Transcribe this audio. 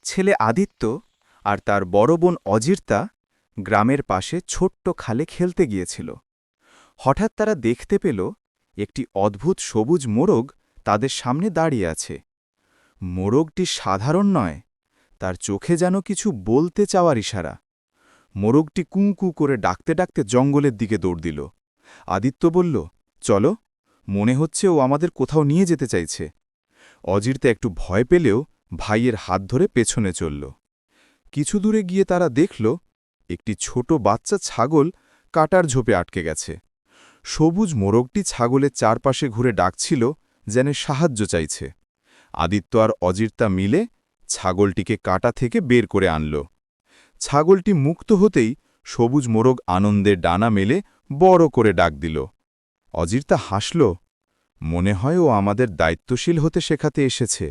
ছেলে আদিত্য আর তার বড় বোন অজির্তা গ্রামের পাশে ছোট্ট খালে খেলতে গিয়েছিল। হঠাৎ তারা দেখতে পেল একটি অদ্ভুত সবুজ মোরগ তাদের সামনে দাঁড়িয়ে আছে। মোরগটি সাধারণ নয়, তার চোখে যেন কিছু বলতে চাওয়ার ইশারা। মোরগটি কুঁ কুঁ করে ডাকতে ডাকতে জঙ্গলের দিকে দৌড় দিল। আদিত্য বলল, চলো, মনে হচ্ছে ও আমাদের কোথাও নিয়ে যেতে চাইছে। অজির্তা একটু ভয় পেলেও ভাইয়ের হাত ধরে পেছনে চলল। কিছু দূরে গিয়ে তারা দেখল একটি ছোট বাচ্চা ছাগল কাটার ঝোপে আটকে গেছে। সবুজ মোরগটি ছাগলের চারপাশে ঘুরে ডাকছিল, যেন সাহায্য চাইছে। আদিত্য আর অজির্তা মিলে ছাগলটিকে কাটা থেকে বের করে আনল। ছাগলটি মুক্ত হতেই সবুজ মোরগ আনন্দে ডানা মেলে বড় করে ডাক দিল। অজির্তা হাসল, মনে হয় ও আমাদের দায়িত্বশীল হতে শেখাতে এসেছে।